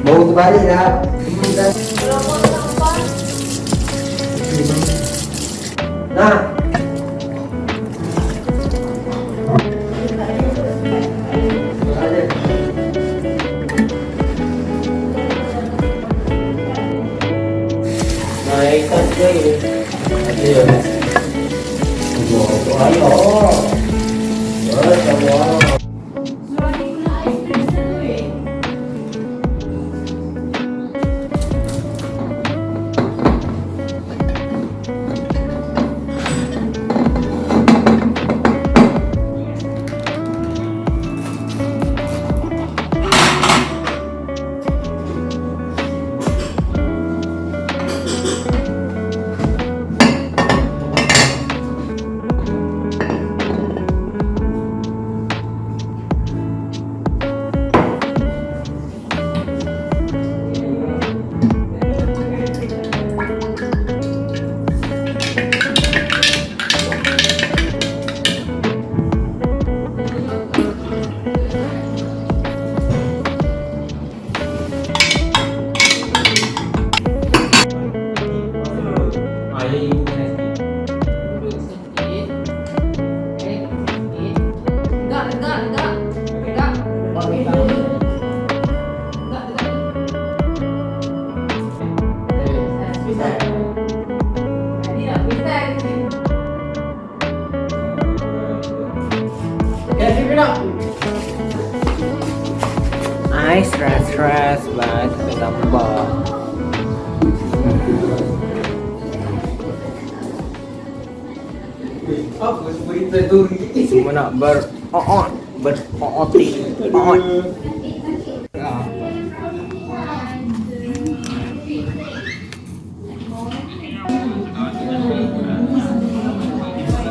Baru terbalik dah. Nah. Naik saja ini. Ayo. Ayo. Semua. Ay, stress banget sampai tambah. Semua nak ber-OOT.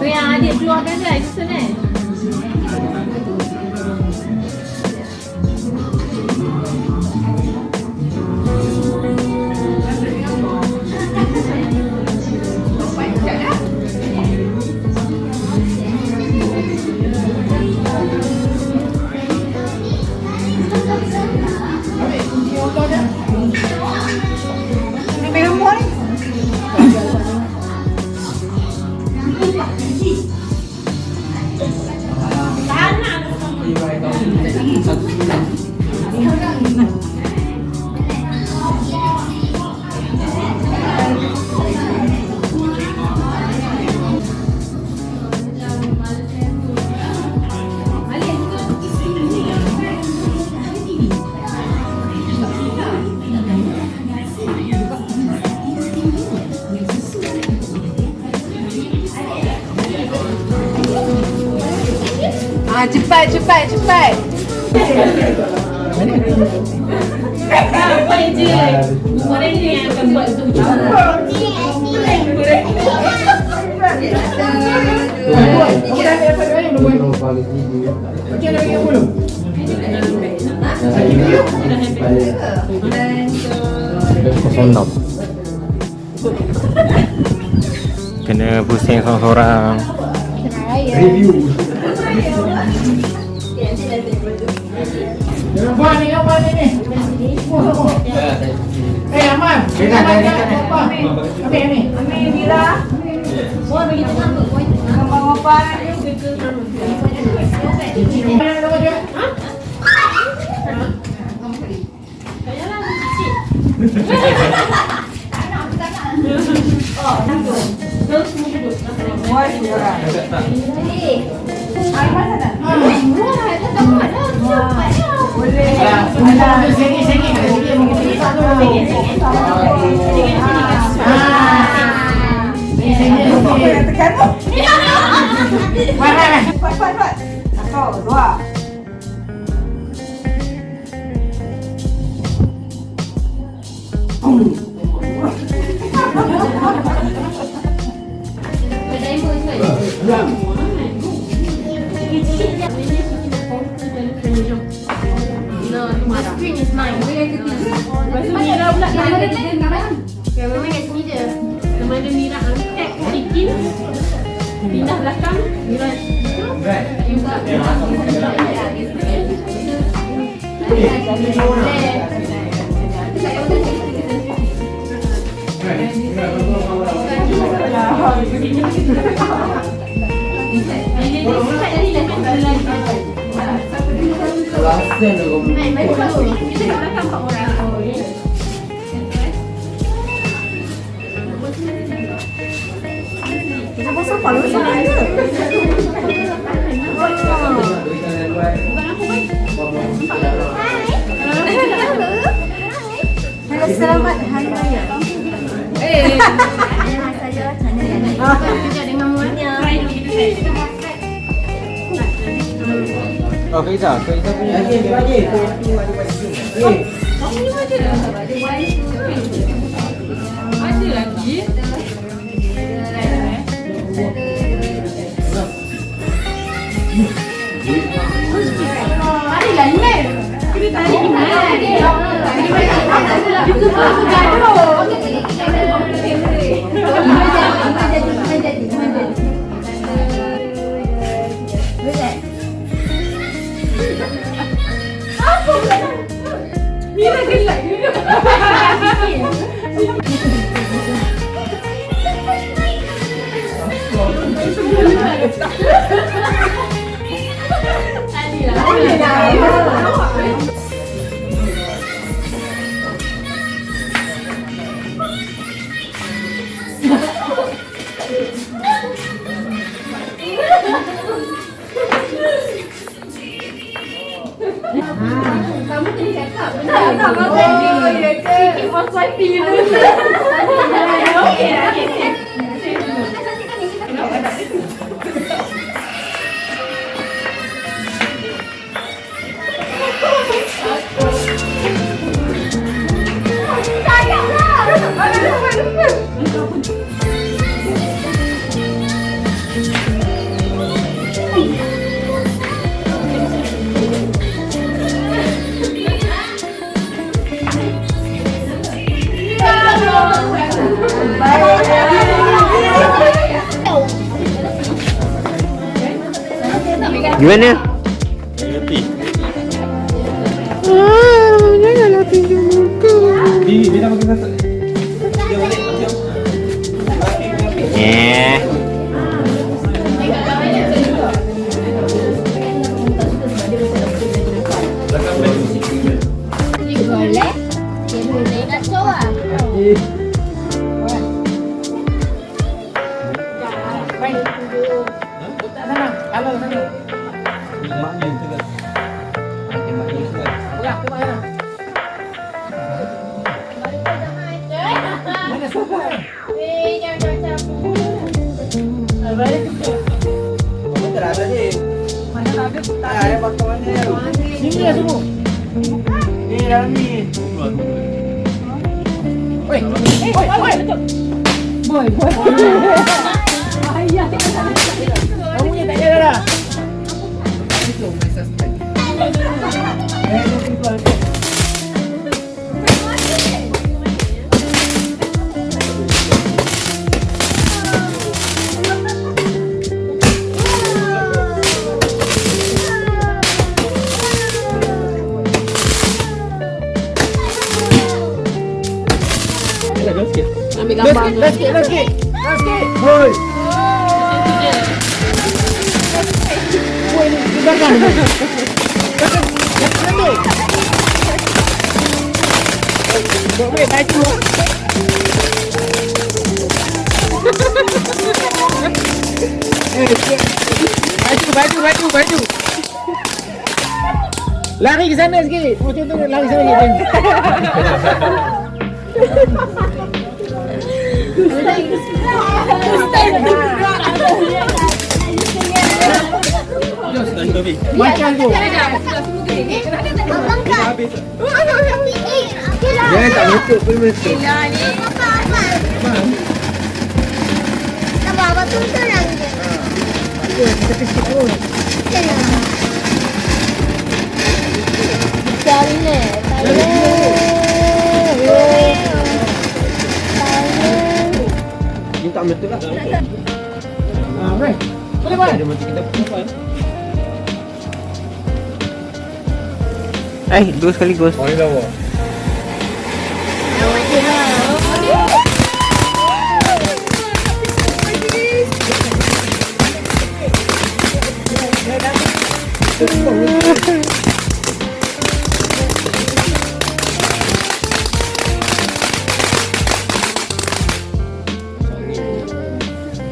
Tu yang adik keluarkan guys, ke sana. Cepat. Apa je? Goreng je yang akan buat tu. Kena pusing seorang-seorang. Review. Buat ni apa ni? Aman. Ambil ni. Ambil Mira. Buat bagi tengah tu. Abang apa? Pindah belakang, Mira. Selamat Hari Raya. Saya channel kerja dengan muanya. Oh, Kak Iza punya. Lagi. Ada lagi. Ada lah ni. Kita tadi ni mana? Itu tu gaduh. Mira gelak dulu. Kamu kena cakap benar. Oh, ya ke? Sikit more swiping dulu. Okey dah. Gimana? Happy. Janganlah tunjuk muka. Dia dah bagi satu. Dia balik. Boleh? Dia boleh nak coba. Ada potongannya. Sini ya semua. Ni dalam ni. Woi. Boy. Bahaya. Kamu ni tak ada dah. Ambil gambar tu. Last sikit. Hoi. Boy ni dengarkan. Wait, baju. Baju. Lari ke sana sikit. Macam tu lari sana sikit. Macam tu. Dia tak betul pun betul. Abang tuntun lagi. Kita kecil tu. Carne. Dia tak betul lah. Boleh. Boleh. Dia macam kita perempuan. Dua sekaligus. Oh, ni lawa.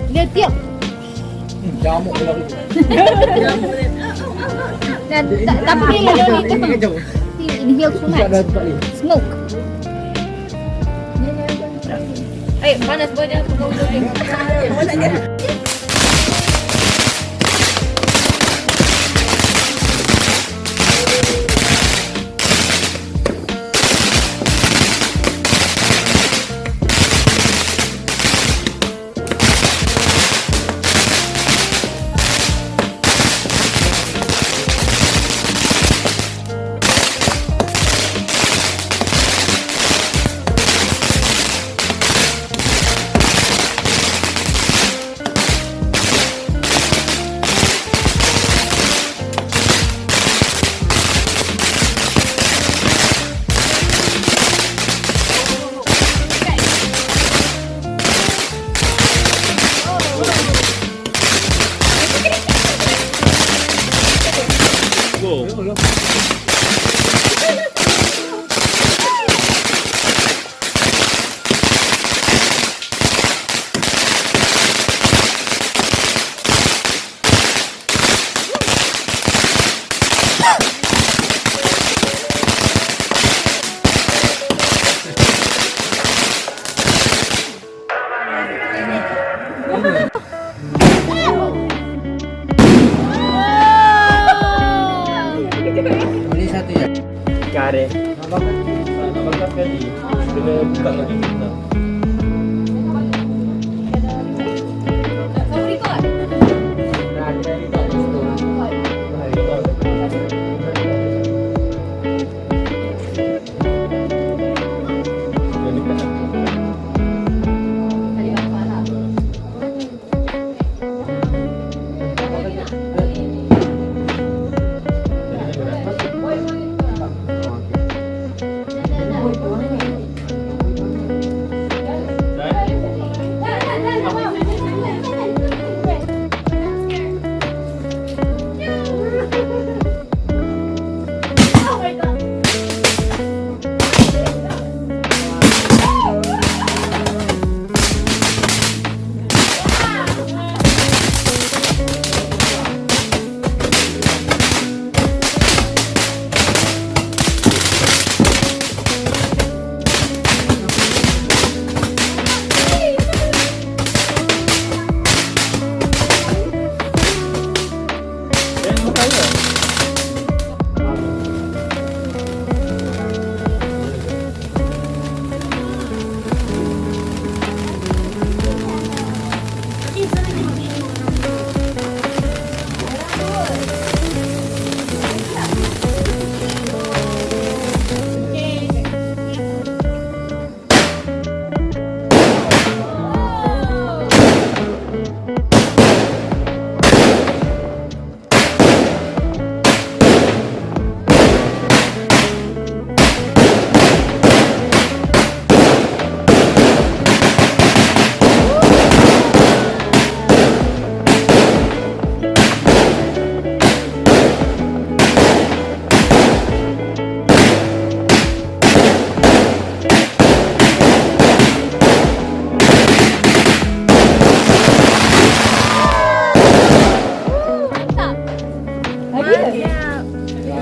Dia tiup. Jamuk pula tu. Tapi dia kacau. inhale sunat. Ada tempat ni. Smoke. Panas badan aku kau dulu. Ini satu ya. Kare. Nampak kali. Kena buka lagi.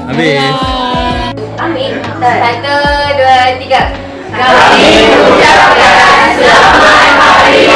Habis. Ambil. Satu, dua, tiga. Kami ucapkan selamat hari